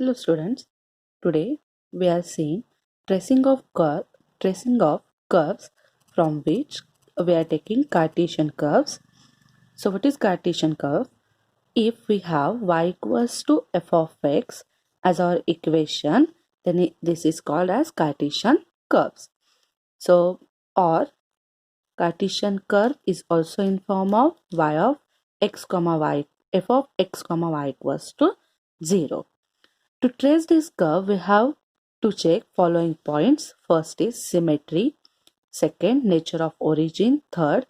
Hello students, today we are seeing tracing of curves from which we are taking Cartesian curves. So what is Cartesian curve? If we have y equals to f of x as our equation, then this is called as Cartesian curves. So or Cartesian curve is also in form of y of x comma y, f of x comma y equals to 0. To trace this curve, we have to check following points. First is symmetry, second nature of origin, third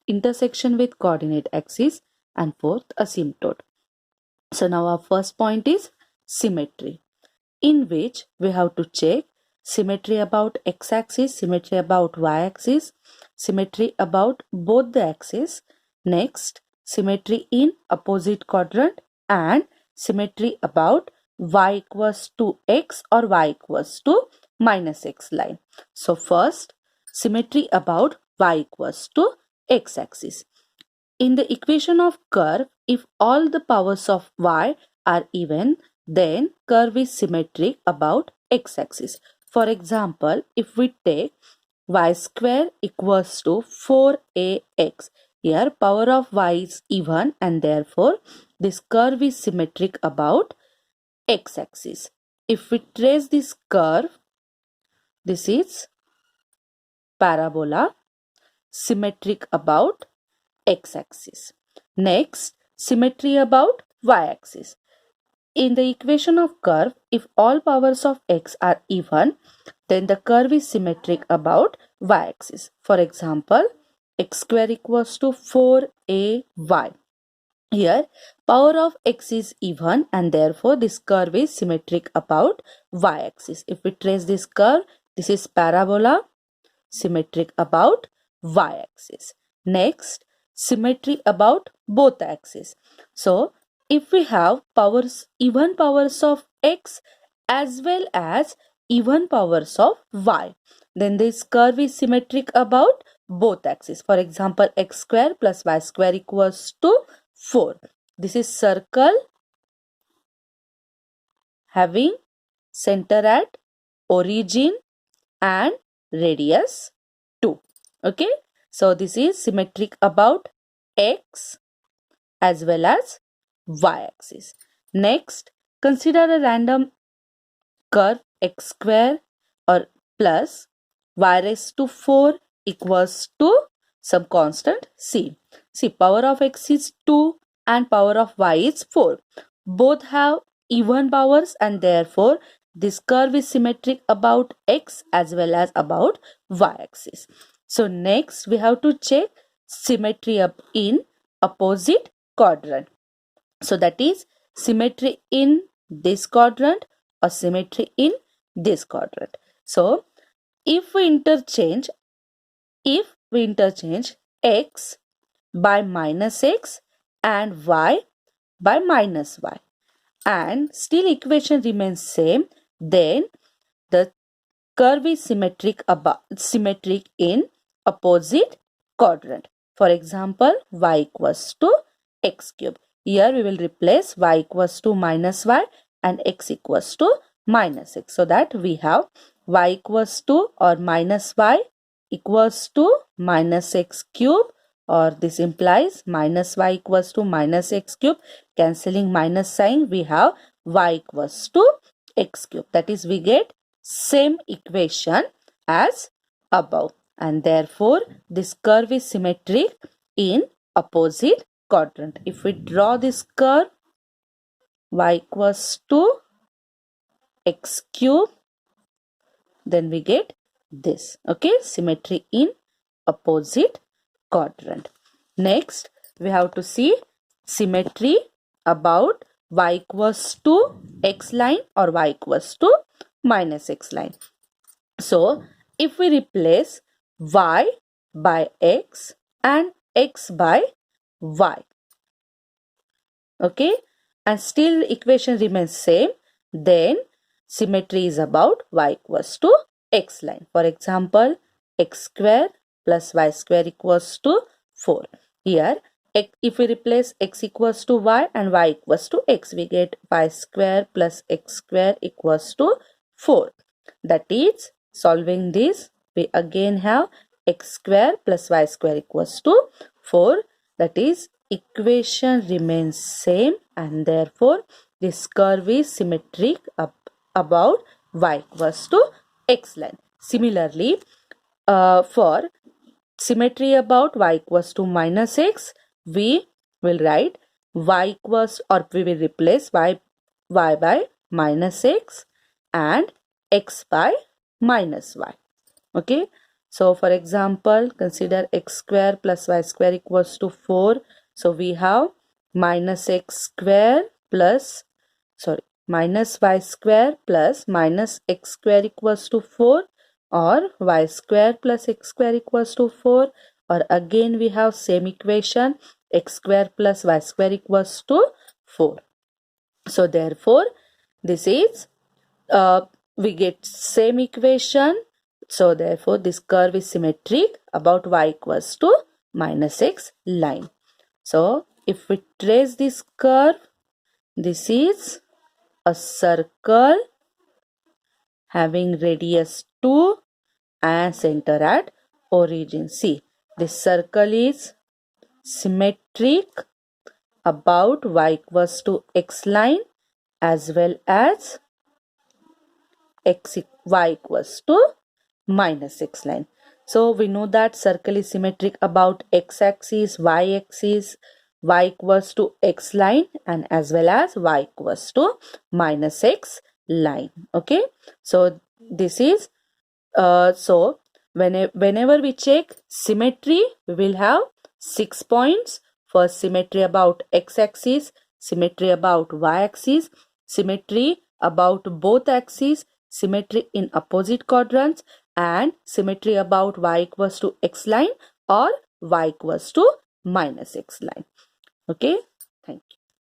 intersection with coordinate axis, and fourth asymptote. So now our first point is symmetry, in which we have to check symmetry about x-axis, symmetry about y-axis, symmetry about both the axes, next symmetry in opposite quadrant, and symmetry about y equals to x or y equals to minus x line. So first, symmetry about y equals to x-axis. In the equation of curve, if all the powers of y are even, then curve is symmetric about x-axis. For example, if we take y square equals to 4ax, here power of y is even and therefore this curve is symmetric about x-axis. If we trace this curve, this is parabola, symmetric about x-axis. Next, symmetry about y-axis. In the equation of curve, if all powers of x are even, then the curve is symmetric about y-axis. For example, x square equals to 4ay. Here, power of x is even and therefore this curve is symmetric about y-axis. If we trace this curve, this is parabola, symmetric about y-axis. Next, symmetry about both axes. So, if we have even powers of x as well as even powers of y, then this curve is symmetric about both axes. For example, x square plus y square equals to 4. This is circle having center at origin and radius 2. Okay, so this is symmetric about x as well as y-axis. Next, consider a random curve x square or plus y raised to 4 equals to some constant c. See, power of x is 2 and power of y is 4. Both have even powers and therefore this curve is symmetric about x as well as about y-axis. So next we have to check symmetry in opposite quadrant. So that is symmetry in this quadrant or symmetry in this quadrant. So if we interchange x by minus x and y by minus y and still equation remains same, then the curve is symmetric in opposite quadrant. For example, y equals to x cube. Here we will replace y equals to minus y and x equals to minus x. So that we have y equals to or minus y equals to minus x cube, or this implies minus y equals to minus x cube. Cancelling minus sign, we have y equals to x cube. That is, we get same equation as above, and therefore this curve is symmetric in opposite quadrant. If we draw this curve, y equals to x cube, then we get this. Okay, symmetry in opposite quadrant. Next, we have to see symmetry about y equals to x line or y equals to minus x line. So, if we replace y by x and x by y, okay, and still equation remains same, then symmetry is about y equals to x line. For example, x square plus y square equals to 4. Here if we replace x equals to y and y equals to x, we get y square plus x square equals to 4. That is, solving this, we again have x square plus y square equals to 4. That is, equation remains same, and therefore this curve is symmetric about y equals to x line. Similarly, for symmetry about y equals to minus x, we will write y equals, or we will replace y by minus x and x by minus y. Okay, so for example, consider x square plus y square equals to 4. So we have minus x square plus, sorry, minus y square plus minus x square equals to 4, or y square plus x square equals to 4, or again we have same equation, x square plus y square equals to 4. So therefore this is we get same equation. So therefore this curve is symmetric about y equals to minus x line. So if we trace this curve, this is a circle having radius 2 and center at origin. See, this circle is symmetric about y equals to x line as well as y equals to minus x line. So we know that circle is symmetric about x-axis, y-axis, y equals to x line, and as well as y equals to minus x line. Okay, so this is so whenever we check symmetry, we will have 6 points. First, symmetry about x-axis, symmetry about y-axis, symmetry about both axes, symmetry in opposite quadrants, and symmetry about y equals to x line or y equals to minus x line. Okay, thank you.